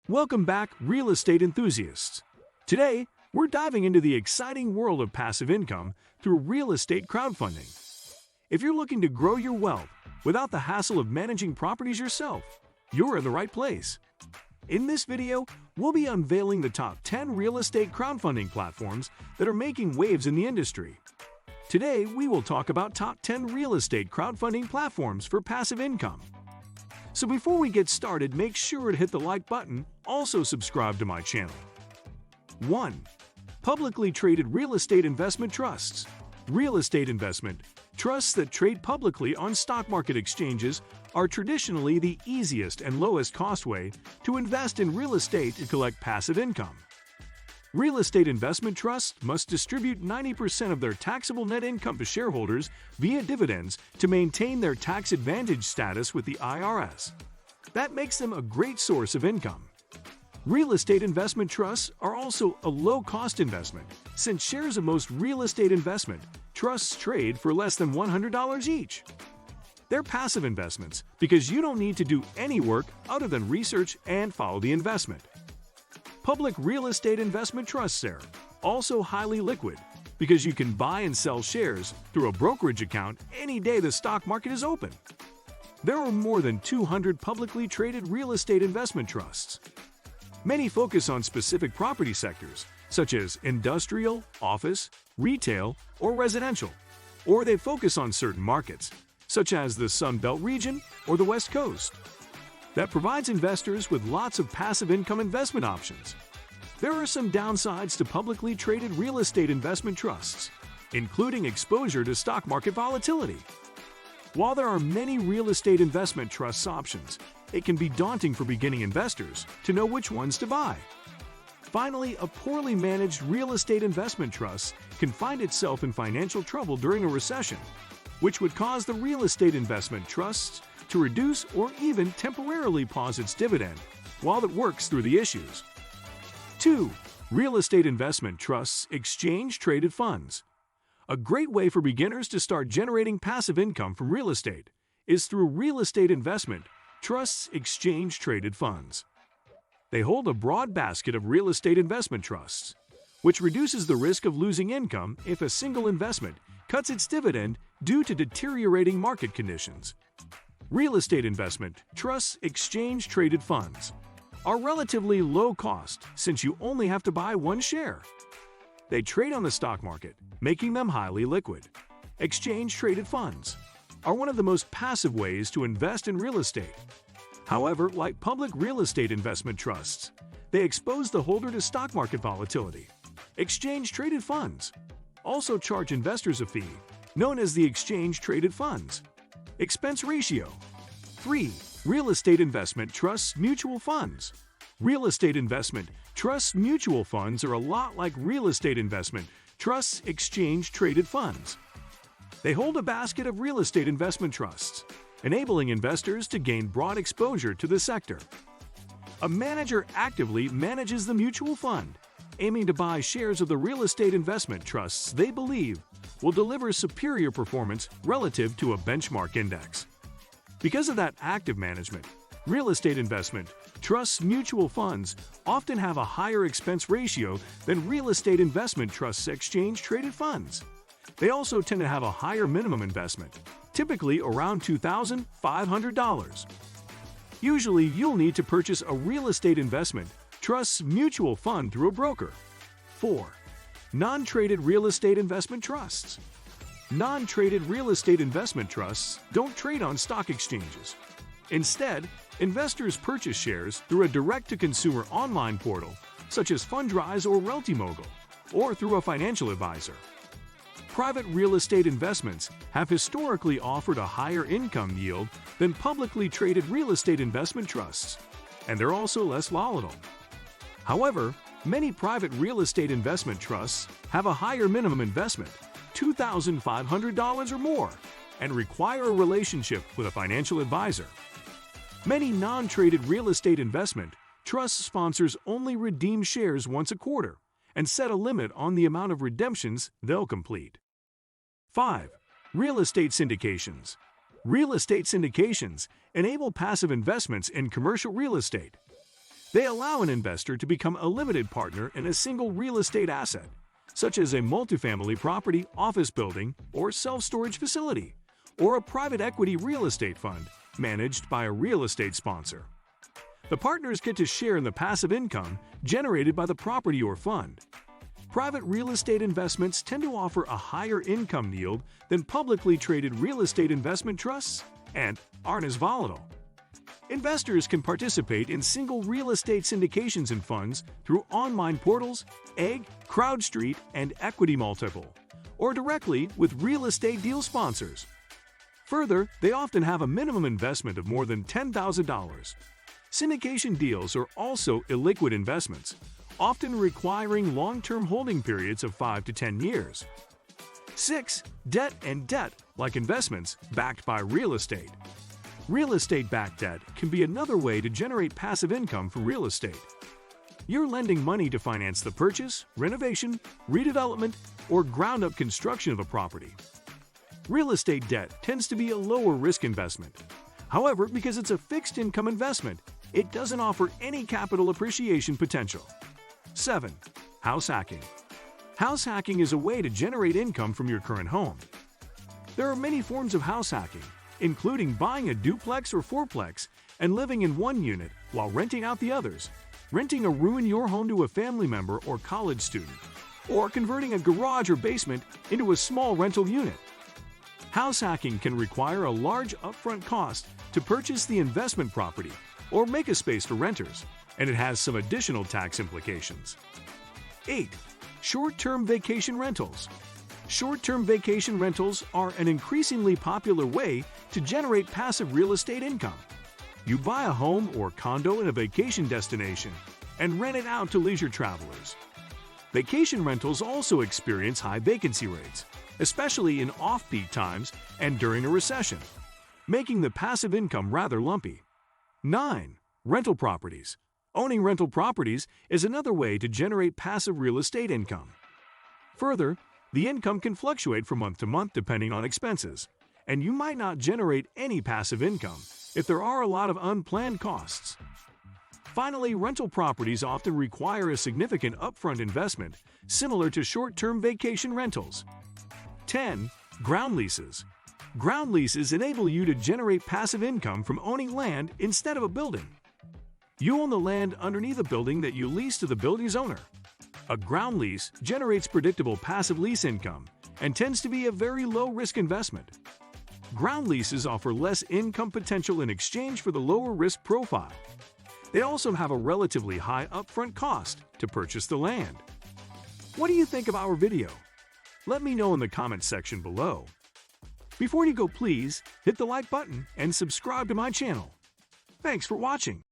Welcome back, real estate enthusiasts. Today, we're diving into the exciting world of passive income through real estate crowdfunding. If you're looking to grow your wealth without the hassle of managing properties yourself, you're in the right place. In this video, we'll be unveiling the top 10 real estate crowdfunding platforms that are making waves in the industry. Today, we will talk about top 10 real estate crowdfunding platforms for passive income. So before we get started, make sure to hit the like button, also subscribe to my channel. 1. Publicly traded real estate investment trusts. Real estate investment trusts that trade publicly on stock market exchanges are traditionally the easiest and lowest cost way to invest in real estate and collect passive income. Real estate investment trusts must distribute 90% of their taxable net income to shareholders via dividends to maintain their tax advantage status with the IRS. That makes them a great source of income. Real estate investment trusts are also a low-cost investment, since shares of most real estate investment trusts trade for less than $100 each. They're passive investments because you don't need to do any work other than research and follow the investment. Public real estate investment trusts are also highly liquid because you can buy and sell shares through a brokerage account any day the stock market is open. There are more than 200 publicly traded real estate investment trusts. Many focus on specific property sectors, such as industrial, office, retail, or residential, or they focus on certain markets, such as the Sun Belt region or the West Coast. That provides investors with lots of passive income investment options. There are some downsides to publicly traded real estate investment trusts, including exposure to stock market volatility. While there are many real estate investment trusts options, it can be daunting for beginning investors to know which ones to buy. Finally, a poorly managed real estate investment trust can find itself in financial trouble during a recession, which would cause the real estate investment trusts to reduce or even temporarily pause its dividend while it works through the issues. 2. Real estate investment trusts exchange-traded funds. A great way for beginners to start generating passive income from real estate is through real estate investment trusts exchange-traded funds. They hold a broad basket of real estate investment trusts, which reduces the risk of losing income if a single investment cuts its dividend due to deteriorating market conditions. Real estate investment trusts exchange-traded funds are relatively low cost since you only have to buy one share. They trade on the stock market, making them highly liquid. Exchange-traded funds are one of the most passive ways to invest in real estate. However, like public real estate investment trusts, they expose the holder to stock market volatility. Exchange-traded funds also charge investors a fee, known as the exchange-traded funds. Expense ratio. 3. Real estate investment trusts mutual funds. Real estate investment trusts mutual funds are a lot like real estate investment trusts exchange-traded funds. They hold a basket of real estate investment trusts, enabling investors to gain broad exposure to the sector. A manager actively manages the mutual fund, aiming to buy shares of the real estate investment trusts they believe will deliver superior performance relative to a benchmark index. Because of that active management, real estate investment trusts mutual funds often have a higher expense ratio than real estate investment trusts exchange-traded funds. They also tend to have a higher minimum investment, typically around $2,500. Usually, you'll need to purchase a real estate investment trust's mutual fund through a broker. 4. Non-traded real estate investment trusts. Non-traded real estate investment trusts don't trade on stock exchanges. Instead, investors purchase shares through a direct-to-consumer online portal, such as Fundrise or RealtyMogul, or through a financial advisor. Private real estate investments have historically offered a higher income yield than publicly traded real estate investment trusts, and they're also less volatile. However, many private real estate investment trusts have a higher minimum investment, $2,500 or more, and require a relationship with a financial advisor. Many non-traded real estate investment trust sponsors only redeem shares once a quarter and set a limit on the amount of redemptions they'll complete. 5. Real estate syndications. Real estate syndications enable passive investments in commercial real estate. They allow an investor to become a limited partner in a single real estate asset, such as a multifamily property, office building, or self-storage facility, or a private equity real estate fund managed by a real estate sponsor. The partners get to share in the passive income generated by the property or fund. Private real estate investments tend to offer a higher income yield than publicly traded real estate investment trusts and aren't as volatile. Investors can participate in single real estate syndications and funds through online portals, Egg, CrowdStreet, and Equity Multiple, or directly with real estate deal sponsors. Further, they often have a minimum investment of more than $10,000. Syndication deals are also illiquid investments, often requiring long-term holding periods of 5 to 10 years. 6. Debt and debt-like investments backed by real estate. Real estate-backed debt can be another way to generate passive income from real estate. You're lending money to finance the purchase, renovation, redevelopment, or ground-up construction of a property. Real estate debt tends to be a lower-risk investment. However, because it's a fixed-income investment, it doesn't offer any capital appreciation potential. 7. House hacking. House hacking is a way to generate income from your current home. There are many forms of house hacking, including buying a duplex or fourplex and living in one unit while renting out the others, renting a room in your home to a family member or college student, or converting a garage or basement into a small rental unit. House hacking can require a large upfront cost to purchase the investment property or make a space for renters, and it has some additional tax implications. 8. Short-term vacation rentals. Short-term vacation rentals are an increasingly popular way to generate passive real estate income. You buy a home or condo in a vacation destination and rent it out to leisure travelers. Vacation rentals also experience high vacancy rates, especially in off-peak times and during a recession, making the passive income rather lumpy. 9. Rental properties. Owning rental properties is another way to generate passive real estate income. Further, the income can fluctuate from month to month depending on expenses, and you might not generate any passive income if there are a lot of unplanned costs. Finally, rental properties often require a significant upfront investment, similar to short-term vacation rentals. 10. Ground leases. Ground leases enable you to generate passive income from owning land instead of a building. You own the land underneath a building that you lease to the building's owner. A ground lease generates predictable passive lease income and tends to be a very low-risk investment. Ground leases offer less income potential in exchange for the lower risk profile. They also have a relatively high upfront cost to purchase the land. What do you think of our video? Let me know in the comments section below. Before you go, please hit the like button and subscribe to my channel. Thanks for watching.